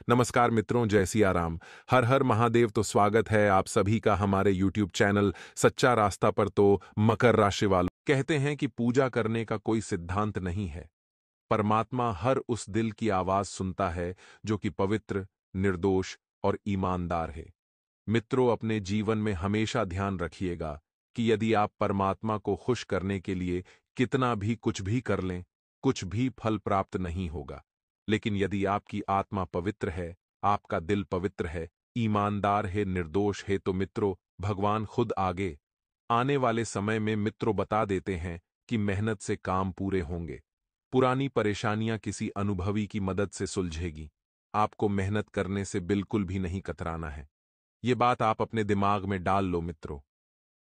नमस्कार मित्रों, जय सिया राम। हर हर महादेव। तो स्वागत है आप सभी का हमारे YouTube चैनल सच्चा रास्ता पर। तो मकर राशि वालों, कहते हैं कि पूजा करने का कोई सिद्धांत नहीं है। परमात्मा हर उस दिल की आवाज सुनता है जो कि पवित्र, निर्दोष और ईमानदार है। मित्रों, अपने जीवन में हमेशा ध्यान रखिएगा कि यदि आप परमात्मा को खुश करने के लिए कितना भी कुछ भी कर लें, कुछ भी फल प्राप्त नहीं होगा। लेकिन यदि आपकी आत्मा पवित्र है, आपका दिल पवित्र है, ईमानदार है, निर्दोष है, तो मित्रों, भगवान खुद आगे आने वाले समय में मित्रों बता देते हैं कि मेहनत से काम पूरे होंगे। पुरानी परेशानियां किसी अनुभवी की मदद से सुलझेगी। आपको मेहनत करने से बिल्कुल भी नहीं कतराना है। ये बात आप अपने दिमाग में डाल लो मित्रों।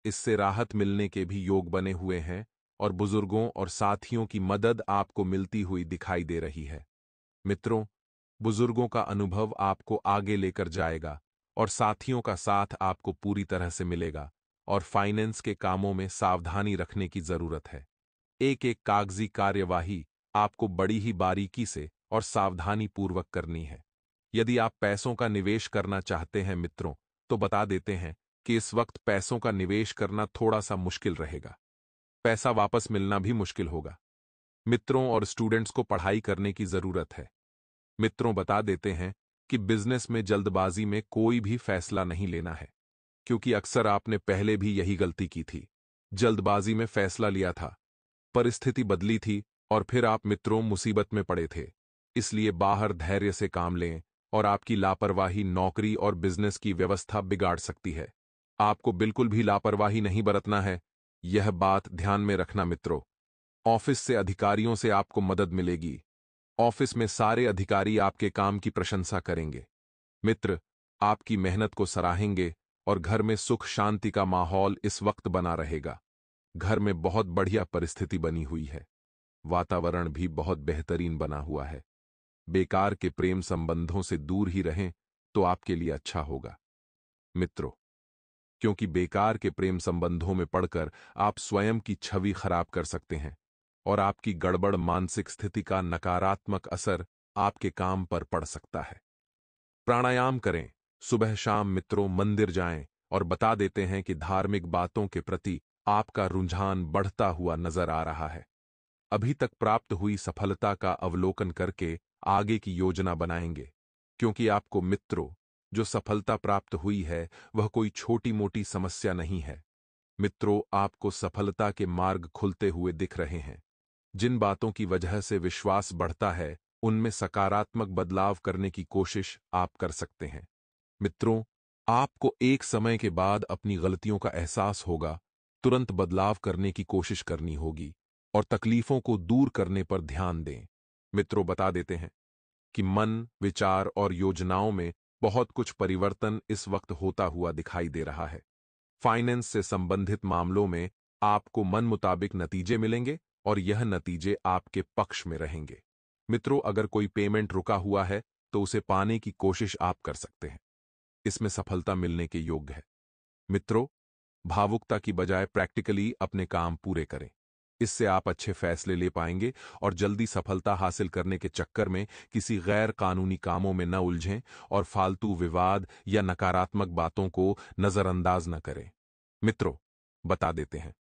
इससे राहत मिलने के भी योग बने हुए हैं और बुजुर्गों और साथियों की मदद आपको मिलती हुई दिखाई दे रही है। मित्रों, बुजुर्गों का अनुभव आपको आगे लेकर जाएगा और साथियों का साथ आपको पूरी तरह से मिलेगा। और फाइनेंस के कामों में सावधानी रखने की जरूरत है। एक एक कागजी कार्यवाही आपको बड़ी ही बारीकी से और सावधानी पूर्वक करनी है। यदि आप पैसों का निवेश करना चाहते हैं मित्रों, तो बता देते हैं कि इस वक्त पैसों का निवेश करना थोड़ा सा मुश्किल रहेगा। पैसा वापस मिलना भी मुश्किल होगा। मित्रों और स्टूडेंट्स को पढ़ाई करने की जरूरत है। मित्रों, बता देते हैं कि बिजनेस में जल्दबाजी में कोई भी फैसला नहीं लेना है, क्योंकि अक्सर आपने पहले भी यही गलती की थी। जल्दबाजी में फैसला लिया था, परिस्थिति बदली थी और फिर आप मित्रों मुसीबत में पड़े थे। इसलिए बाहर धैर्य से काम लें, और आपकी लापरवाही नौकरी और बिजनेस की व्यवस्था बिगाड़ सकती है। आपको बिल्कुल भी लापरवाही नहीं बरतना है, यह बात ध्यान में रखना मित्रों। ऑफिस से अधिकारियों से आपको मदद मिलेगी। ऑफिस में सारे अधिकारी आपके काम की प्रशंसा करेंगे। मित्र आपकी मेहनत को सराहेंगे और घर में सुख शांति का माहौल इस वक्त बना रहेगा। घर में बहुत बढ़िया परिस्थिति बनी हुई है। वातावरण भी बहुत बेहतरीन बना हुआ है। बेकार के प्रेम संबंधों से दूर ही रहें तो आपके लिए अच्छा होगा मित्रों, क्योंकि बेकार के प्रेम संबंधों में पड़कर आप स्वयं की छवि खराब कर सकते हैं और आपकी गड़बड़ मानसिक स्थिति का नकारात्मक असर आपके काम पर पड़ सकता है। प्राणायाम करें, सुबह शाम मित्रों मंदिर जाएं, और बता देते हैं कि धार्मिक बातों के प्रति आपका रुझान बढ़ता हुआ नजर आ रहा है। अभी तक प्राप्त हुई सफलता का अवलोकन करके आगे की योजना बनाएंगे, क्योंकि आपको मित्रों जो सफलता प्राप्त हुई है वह कोई छोटी मोटी समस्या नहीं है। मित्रों, आपको सफलता के मार्ग खुलते हुए दिख रहे हैं। जिन बातों की वजह से विश्वास बढ़ता है, उनमें सकारात्मक बदलाव करने की कोशिश आप कर सकते हैं। मित्रों, आपको एक समय के बाद अपनी गलतियों का एहसास होगा। तुरंत बदलाव करने की कोशिश करनी होगी और तकलीफों को दूर करने पर ध्यान दें। मित्रों, बता देते हैं कि मन, विचार और योजनाओं में बहुत कुछ परिवर्तन इस वक्त होता हुआ दिखाई दे रहा है। फाइनेंस से संबंधित मामलों में आपको मन मुताबिक नतीजे मिलेंगे और यह नतीजे आपके पक्ष में रहेंगे। मित्रों, अगर कोई पेमेंट रुका हुआ है तो उसे पाने की कोशिश आप कर सकते हैं। इसमें सफलता मिलने के योग्य है। मित्रों, भावुकता की बजाय प्रैक्टिकली अपने काम पूरे करें। इससे आप अच्छे फैसले ले पाएंगे और जल्दी सफलता हासिल करने के चक्कर में किसी गैर कानूनी कामों में न उलझें और फालतू विवाद या नकारात्मक बातों को नजरअंदाज न करें। मित्रों, बता देते हैं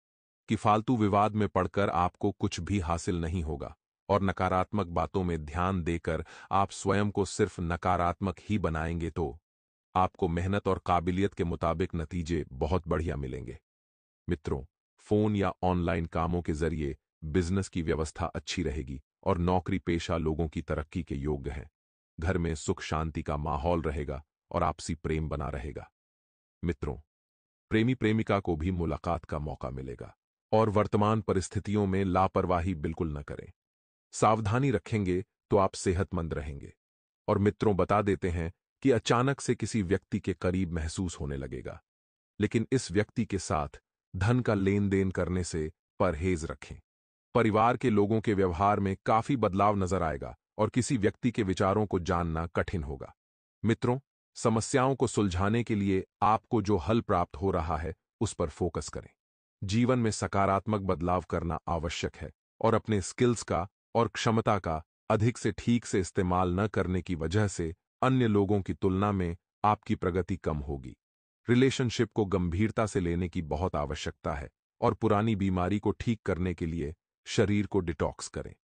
कि फालतू विवाद में पड़कर आपको कुछ भी हासिल नहीं होगा और नकारात्मक बातों में ध्यान देकर आप स्वयं को सिर्फ नकारात्मक ही बनाएंगे तो आपको मेहनत और काबिलियत के मुताबिक नतीजे बहुत बढ़िया मिलेंगे। मित्रों, फोन या ऑनलाइन कामों के जरिए बिजनेस की व्यवस्था अच्छी रहेगी और नौकरी पेशा लोगों की तरक्की के योग्य है। घर में सुख शांति का माहौल रहेगा और आपसी प्रेम बना रहेगा। मित्रों, प्रेमी प्रेमिका को भी मुलाकात का मौका मिलेगा और वर्तमान परिस्थितियों में लापरवाही बिल्कुल न करें। सावधानी रखेंगे तो आप सेहतमंद रहेंगे। और मित्रों, बता देते हैं कि अचानक से किसी व्यक्ति के करीब महसूस होने लगेगा, लेकिन इस व्यक्ति के साथ धन का लेन देन करने से परहेज रखें। परिवार के लोगों के व्यवहार में काफी बदलाव नजर आएगा और किसी व्यक्ति के विचारों को जानना कठिन होगा। मित्रों, समस्याओं को सुलझाने के लिए आपको जो हल प्राप्त हो रहा है उस पर फोकस करें। जीवन में सकारात्मक बदलाव करना आवश्यक है और अपने स्किल्स का और क्षमता का अधिक से ठीक से इस्तेमाल न करने की वजह से अन्य लोगों की तुलना में आपकी प्रगति कम होगी। रिलेशनशिप को गंभीरता से लेने की बहुत आवश्यकता है और पुरानी बीमारी को ठीक करने के लिए शरीर को डिटॉक्स करें।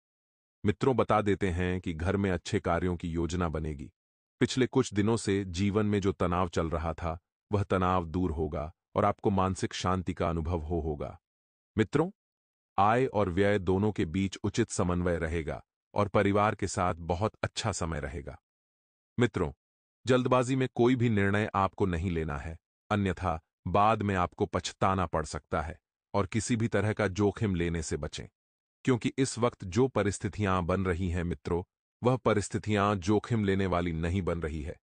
मित्रों, बता देते हैं कि घर में अच्छे कार्यों की योजना बनेगी। पिछले कुछ दिनों से जीवन में जो तनाव चल रहा था, वह तनाव दूर होगा और आपको मानसिक शांति का अनुभव होगा। मित्रों, आय और व्यय दोनों के बीच उचित समन्वय रहेगा और परिवार के साथ बहुत अच्छा समय रहेगा। मित्रों, जल्दबाजी में कोई भी निर्णय आपको नहीं लेना है, अन्यथा बाद में आपको पछताना पड़ सकता है। और किसी भी तरह का जोखिम लेने से बचें, क्योंकि इस वक्त जो परिस्थितियां बन रही हैं मित्रों, वह परिस्थितियां जोखिम लेने वाली नहीं बन रही है।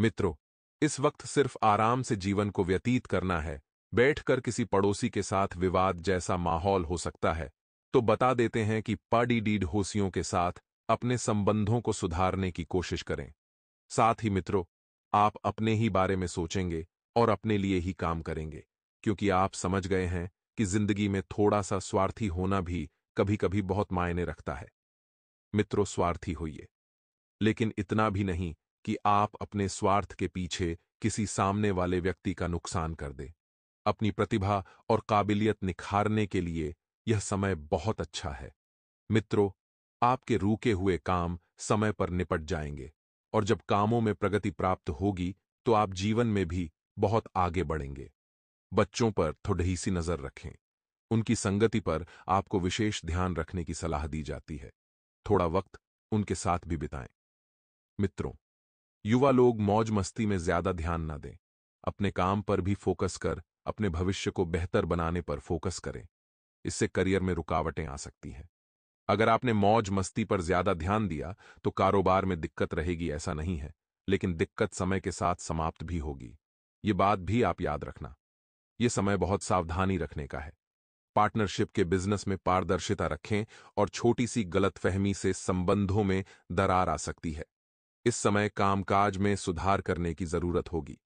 मित्रों, इस वक्त सिर्फ आराम से जीवन को व्यतीत करना है। बैठकर किसी पड़ोसी के साथ विवाद जैसा माहौल हो सकता है, तो बता देते हैं कि पाडी होशियों के साथ अपने संबंधों को सुधारने की कोशिश करें। साथ ही मित्रों, आप अपने ही बारे में सोचेंगे और अपने लिए ही काम करेंगे, क्योंकि आप समझ गए हैं कि जिंदगी में थोड़ा सा स्वार्थी होना भी कभी-कभी बहुत मायने रखता है। मित्रों, स्वार्थी होइए, लेकिन इतना भी नहीं कि आप अपने स्वार्थ के पीछे किसी सामने वाले व्यक्ति का नुकसान कर दें। अपनी प्रतिभा और काबिलियत निखारने के लिए यह समय बहुत अच्छा है। मित्रों, आपके रुके हुए काम समय पर निपट जाएंगे और जब कामों में प्रगति प्राप्त होगी तो आप जीवन में भी बहुत आगे बढ़ेंगे। बच्चों पर थोड़ी सी नजर रखें। उनकी संगति पर आपको विशेष ध्यान रखने की सलाह दी जाती है। थोड़ा वक्त उनके साथ भी बिताएं। मित्रों, युवा लोग मौज मस्ती में ज्यादा ध्यान न दें। अपने काम पर भी फोकस कर अपने भविष्य को बेहतर बनाने पर फोकस करें। इससे करियर में रुकावटें आ सकती हैं। अगर आपने मौज मस्ती पर ज्यादा ध्यान दिया तो कारोबार में दिक्कत रहेगी, ऐसा नहीं है, लेकिन दिक्कत समय के साथ समाप्त भी होगी। ये बात भी आप याद रखना। ये समय बहुत सावधानी रखने का है। पार्टनरशिप के बिजनेस में पारदर्शिता रखें और छोटी सी गलतफहमी से संबंधों में दरार आ सकती है। इस समय कामकाज में सुधार करने की जरूरत होगी।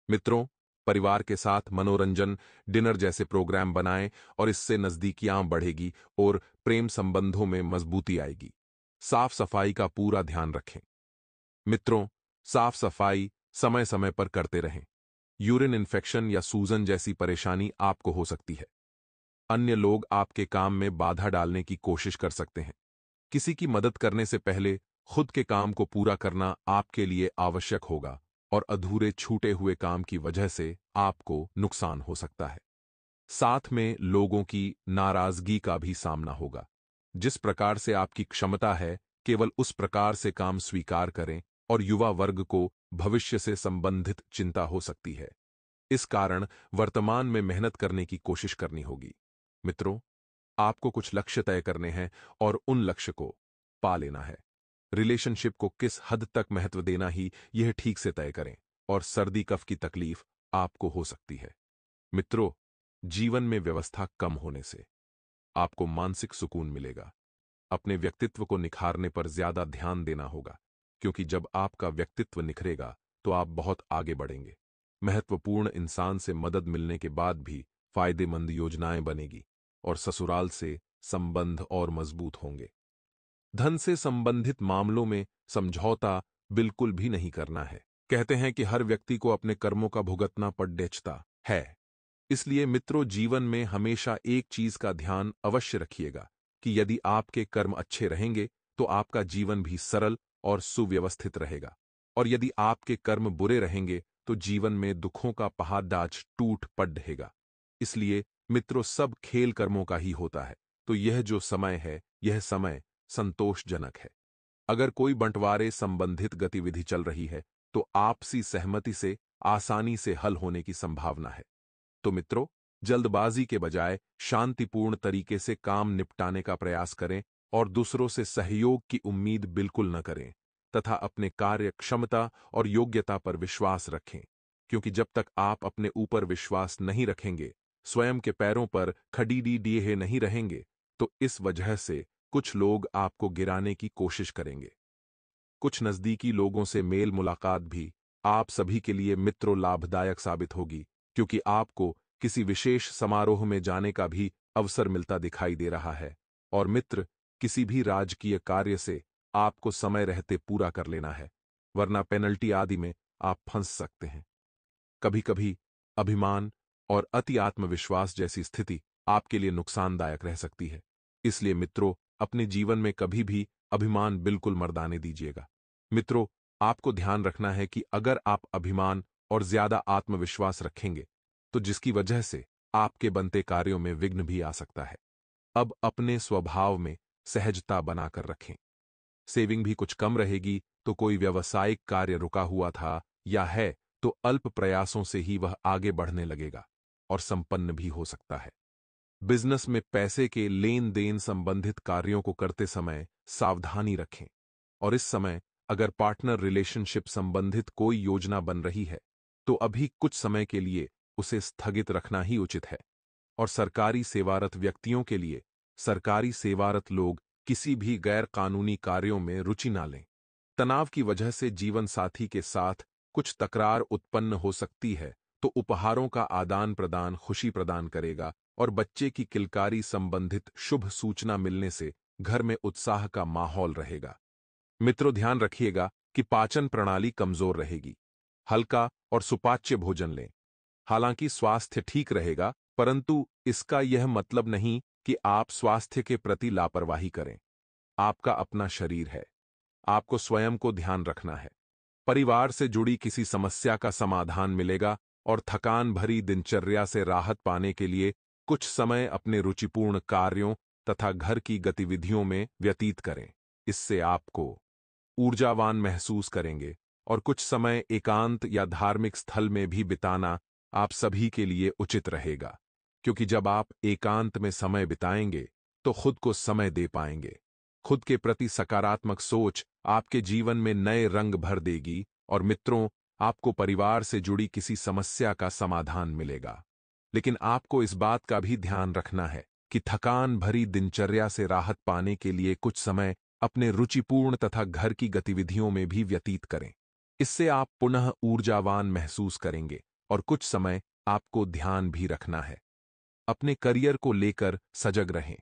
मित्रों, परिवार के साथ मनोरंजन, डिनर जैसे प्रोग्राम बनाएं और इससे नजदीकियां बढ़ेगी और प्रेम संबंधों में मजबूती आएगी। साफ सफाई का पूरा ध्यान रखें। मित्रों, साफ सफाई समय समय पर करते रहें। यूरिन इन्फेक्शन या सूजन जैसी परेशानी आपको हो सकती है। अन्य लोग आपके काम में बाधा डालने की कोशिश कर सकते हैं। किसी की मदद करने से पहले खुद के काम को पूरा करना आपके लिए आवश्यक होगा और अधूरे छूटे हुए काम की वजह से आपको नुकसान हो सकता है। साथ में लोगों की नाराजगी का भी सामना होगा। जिस प्रकार से आपकी क्षमता है, केवल उस प्रकार से काम स्वीकार करें और युवा वर्ग को भविष्य से संबंधित चिंता हो सकती है। इस कारण वर्तमान में मेहनत करने की कोशिश करनी होगी। मित्रों, आपको कुछ लक्ष्य तय करने हैं और उन लक्ष्य को पा लेना है। रिलेशनशिप को किस हद तक महत्व देना ही यह ठीक से तय करें और सर्दी कफ की तकलीफ आपको हो सकती है। मित्रों, जीवन में व्यवस्था कम होने से आपको मानसिक सुकून मिलेगा। अपने व्यक्तित्व को निखारने पर ज्यादा ध्यान देना होगा, क्योंकि जब आपका व्यक्तित्व निखरेगा तो आप बहुत आगे बढ़ेंगे। महत्वपूर्ण इंसान से मदद मिलने के बाद भी फायदेमंद योजनाएं बनेगी और ससुराल से संबंध और मजबूत होंगे। धन से संबंधित मामलों में समझौता बिल्कुल भी नहीं करना है। कहते हैं कि हर व्यक्ति को अपने कर्मों का भुगतना पड़ता है। इसलिए मित्रों, जीवन में हमेशा एक चीज का ध्यान अवश्य रखिएगा कि यदि आपके कर्म अच्छे रहेंगे तो आपका जीवन भी सरल और सुव्यवस्थित रहेगा, और यदि आपके कर्म बुरे रहेंगे तो जीवन में दुखों का पहाड़दाज टूट पड़ेगा। इसलिए मित्रों, सब खेल कर्मों का ही होता है, तो यह जो समय है, यह समय संतोषजनक है। अगर कोई बंटवारे संबंधित गतिविधि चल रही है तो आपसी सहमति से आसानी से हल होने की संभावना है। तो मित्रों, जल्दबाजी के बजाय शांतिपूर्ण तरीके से काम निपटाने का प्रयास करें और दूसरों से सहयोग की उम्मीद बिल्कुल न करें, तथा अपने कार्य क्षमता और योग्यता पर विश्वास रखें, क्योंकि जब तक आप अपने ऊपर विश्वास नहीं रखेंगे, स्वयं के पैरों पर खड़ी दिए नहीं रहेंगे, तो इस वजह से कुछ लोग आपको गिराने की कोशिश करेंगे। कुछ नजदीकी लोगों से मेल मुलाकात भी आप सभी के लिए मित्रों लाभदायक साबित होगी, क्योंकि आपको किसी विशेष समारोह में जाने का भी अवसर मिलता दिखाई दे रहा है। और मित्र, किसी भी राजकीय कार्य से आपको समय रहते पूरा कर लेना है। वरना पेनल्टी आदि में आप फंस सकते हैं। कभी कभी अभिमान और अति आत्मविश्वास जैसी स्थिति आपके लिए नुकसानदायक रह सकती है। इसलिए मित्रों, अपने जीवन में कभी भी अभिमान बिल्कुल मत आने दीजिएगा। मित्रों, आपको ध्यान रखना है कि अगर आप अभिमान और ज्यादा आत्मविश्वास रखेंगे तो जिसकी वजह से आपके बनते कार्यों में विघ्न भी आ सकता है। अब अपने स्वभाव में सहजता बनाकर रखें। सेविंग भी कुछ कम रहेगी तो कोई व्यावसायिक कार्य रुका हुआ था या है तो अल्प प्रयासों से ही वह आगे बढ़ने लगेगा और संपन्न भी हो सकता है। बिजनेस में पैसे के लेन देन संबंधित कार्यों को करते समय सावधानी रखें और इस समय अगर पार्टनर रिलेशनशिप संबंधित कोई योजना बन रही है तो अभी कुछ समय के लिए उसे स्थगित रखना ही उचित है। और सरकारी सेवारत व्यक्तियों के लिए सरकारी सेवारत लोग किसी भी गैर कानूनी कार्यों में रुचि ना लें। तनाव की वजह से जीवन साथी के साथ कुछ तकरार उत्पन्न हो सकती है तो उपहारों का आदान प्रदान खुशी प्रदान करेगा और बच्चे की किलकारी संबंधित शुभ सूचना मिलने से घर में उत्साह का माहौल रहेगा। मित्रों, ध्यान रखिएगा कि पाचन प्रणाली कमजोर रहेगी। हल्का और सुपाच्य भोजन लें। हालांकि स्वास्थ्य ठीक रहेगा, परंतु इसका यह मतलब नहीं कि आप स्वास्थ्य के प्रति लापरवाही करें। आपका अपना शरीर है, आपको स्वयं को ध्यान रखना है। परिवार से जुड़ी किसी समस्या का समाधान मिलेगा और थकान भरी दिनचर्या से राहत पाने के लिए कुछ समय अपने रुचिपूर्ण कार्यों तथा घर की गतिविधियों में व्यतीत करें। इससे आपको ऊर्जावान महसूस करेंगे और कुछ समय एकांत या धार्मिक स्थल में भी बिताना आप सभी के लिए उचित रहेगा, क्योंकि जब आप एकांत में समय बिताएंगे तो खुद को समय दे पाएंगे। खुद के प्रति सकारात्मक सोच आपके जीवन में नए रंग भर देगी और मित्रों, आपको परिवार से जुड़ी किसी समस्या का समाधान मिलेगा। लेकिन आपको इस बात का भी ध्यान रखना है कि थकान भरी दिनचर्या से राहत पाने के लिए कुछ समय अपने रुचिपूर्ण तथा घर की गतिविधियों में भी व्यतीत करें। इससे आप पुनः ऊर्जावान महसूस करेंगे और कुछ समय आपको ध्यान भी रखना है। अपने करियर को लेकर सजग रहें।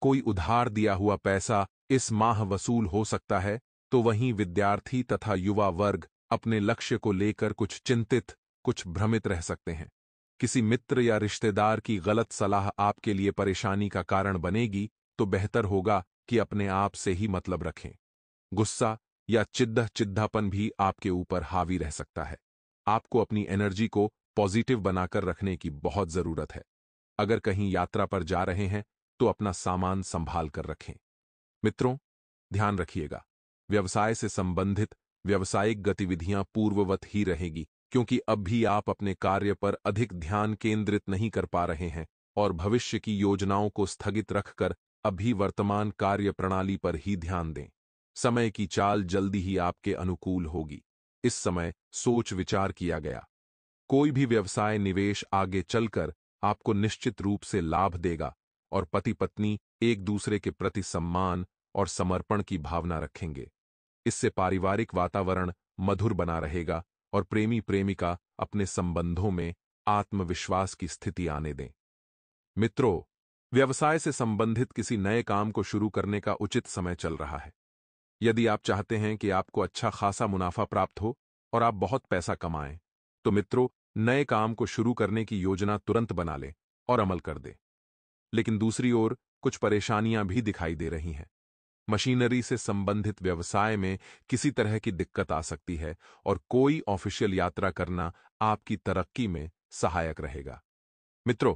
कोई उधार दिया हुआ पैसा इस माह वसूल हो सकता है, तो वहीं विद्यार्थी तथा युवा वर्ग अपने लक्ष्य को लेकर कुछ चिंतित, कुछ भ्रमित रह सकते हैं। किसी मित्र या रिश्तेदार की गलत सलाह आपके लिए परेशानी का कारण बनेगी, तो बेहतर होगा कि अपने आप से ही मतलब रखें। गुस्सा या चिढ़ापन भी आपके ऊपर हावी रह सकता है। आपको अपनी एनर्जी को पॉजिटिव बनाकर रखने की बहुत जरूरत है। अगर कहीं यात्रा पर जा रहे हैं तो अपना सामान संभाल कर रखें। मित्रों, ध्यान रखिएगा, व्यवसाय से संबंधित व्यावसायिक गतिविधियां पूर्ववत ही रहेगी, क्योंकि अब भी आप अपने कार्य पर अधिक ध्यान केंद्रित नहीं कर पा रहे हैं और भविष्य की योजनाओं को स्थगित रखकर अभी वर्तमान कार्य प्रणाली पर ही ध्यान दें। समय की चाल जल्दी ही आपके अनुकूल होगी। इस समय सोच विचार किया गया कोई भी व्यवसाय निवेश आगे चलकर आपको निश्चित रूप से लाभ देगा और पति पत्नी एक दूसरे के प्रति सम्मान और समर्पण की भावना रखेंगे। इससे पारिवारिक वातावरण मधुर बना रहेगा और प्रेमी प्रेमिका अपने संबंधों में आत्मविश्वास की स्थिति आने दें। मित्रों, व्यवसाय से संबंधित किसी नए काम को शुरू करने का उचित समय चल रहा है। यदि आप चाहते हैं कि आपको अच्छा खासा मुनाफा प्राप्त हो और आप बहुत पैसा कमाएं, तो मित्रों, नए काम को शुरू करने की योजना तुरंत बना लें और अमल कर दें। लेकिन दूसरी ओर कुछ परेशानियां भी दिखाई दे रही हैं। मशीनरी से संबंधित व्यवसाय में किसी तरह की दिक्कत आ सकती है और कोई ऑफिशियल यात्रा करना आपकी तरक्की में सहायक रहेगा। मित्रों,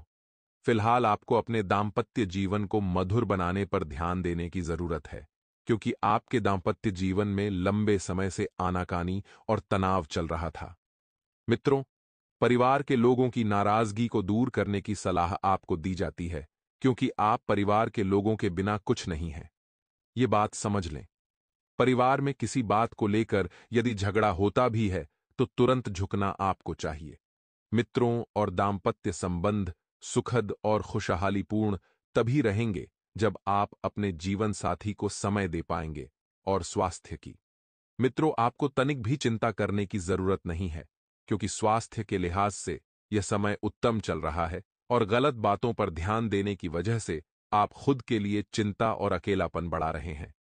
फिलहाल आपको अपने दाम्पत्य जीवन को मधुर बनाने पर ध्यान देने की जरूरत है, क्योंकि आपके दाम्पत्य जीवन में लंबे समय से आनाकानी और तनाव चल रहा था। मित्रों, परिवार के लोगों की नाराजगी को दूर करने की सलाह आपको दी जाती है, क्योंकि आप परिवार के लोगों के बिना कुछ नहीं हैं। ये बात समझ लें। परिवार में किसी बात को लेकर यदि झगड़ा होता भी है तो तुरंत झुकना आपको चाहिए। मित्रों और दाम्पत्य संबंध सुखद और खुशहालीपूर्ण तभी रहेंगे जब आप अपने जीवन साथी को समय दे पाएंगे। और स्वास्थ्य की, मित्रों, आपको तनिक भी चिंता करने की जरूरत नहीं है, क्योंकि स्वास्थ्य के लिहाज से यह समय उत्तम चल रहा है और गलत बातों पर ध्यान देने की वजह से आप खुद के लिए चिंता और अकेलापन बढ़ा रहे हैं।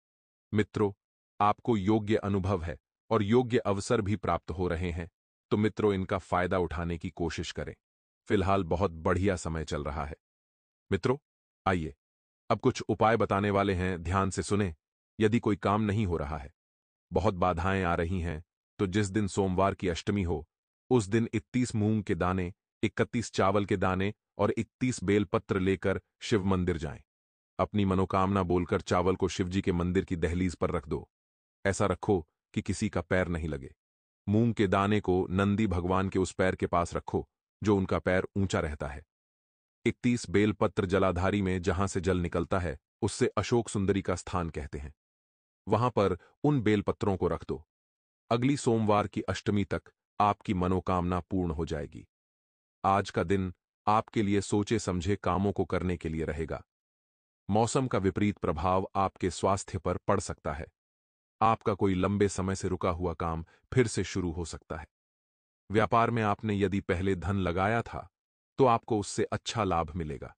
मित्रों, आपको योग्य अनुभव है और योग्य अवसर भी प्राप्त हो रहे हैं, तो मित्रों इनका फायदा उठाने की कोशिश करें। फिलहाल बहुत बढ़िया समय चल रहा है। मित्रों, आइए अब कुछ उपाय बताने वाले हैं, ध्यान से सुने। यदि कोई काम नहीं हो रहा है, बहुत बाधाएं आ रही हैं, तो जिस दिन सोमवार की अष्टमी हो, उस दिन 31 मूंग के दाने, 31 चावल के दाने और 31 बेलपत्र लेकर शिव मंदिर जाएं। अपनी मनोकामना बोलकर चावल को शिवजी के मंदिर की दहलीज पर रख दो। ऐसा रखो कि किसी का पैर नहीं लगे। मूंग के दाने को नंदी भगवान के उस पैर के पास रखो जो उनका पैर ऊंचा रहता है। 31 बेलपत्र जलाधारी में जहां से जल निकलता है, उससे अशोक सुंदरी का स्थान कहते हैं। वहां पर उन बेलपत्रों को रख दो। अगली सोमवार की अष्टमी तक आपकी मनोकामना पूर्ण हो जाएगी। आज का दिन आपके लिए सोचे समझे कामों को करने के लिए रहेगा। मौसम का विपरीत प्रभाव आपके स्वास्थ्य पर पड़ सकता है। आपका कोई लंबे समय से रुका हुआ काम फिर से शुरू हो सकता है। व्यापार में आपने यदि पहले धन लगाया था, तो आपको उससे अच्छा लाभ मिलेगा।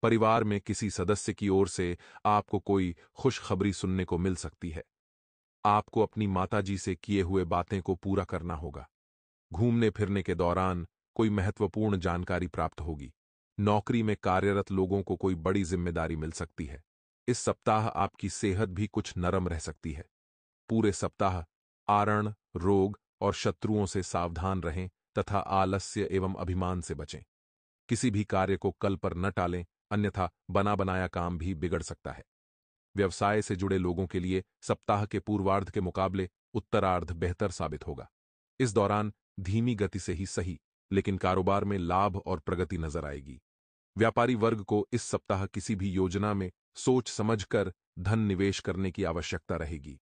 परिवार में किसी सदस्य की ओर से आपको कोई खुशखबरी सुनने को मिल सकती है। आपको अपनी माताजी से किए हुए बातें को पूरा करना होगा। घूमने फिरने के दौरान कोई महत्वपूर्ण जानकारी प्राप्त होगी। नौकरी में कार्यरत लोगों को कोई बड़ी जिम्मेदारी मिल सकती है। इस सप्ताह आपकी सेहत भी कुछ नरम रह सकती है। पूरे सप्ताह आरण, रोग और शत्रुओं से सावधान रहें तथा आलस्य एवं अभिमान से बचें। किसी भी कार्य को कल पर न टालें, अन्यथा बना बनाया काम भी बिगड़ सकता है। व्यवसाय से जुड़े लोगों के लिए सप्ताह के पूर्वार्ध के मुकाबले उत्तरार्ध बेहतर साबित होगा। इस दौरान धीमी गति से ही सही, लेकिन कारोबार में लाभ और प्रगति नजर आएगी। व्यापारी वर्ग को इस सप्ताह किसी भी योजना में सोच समझकर धन निवेश करने की आवश्यकता रहेगी।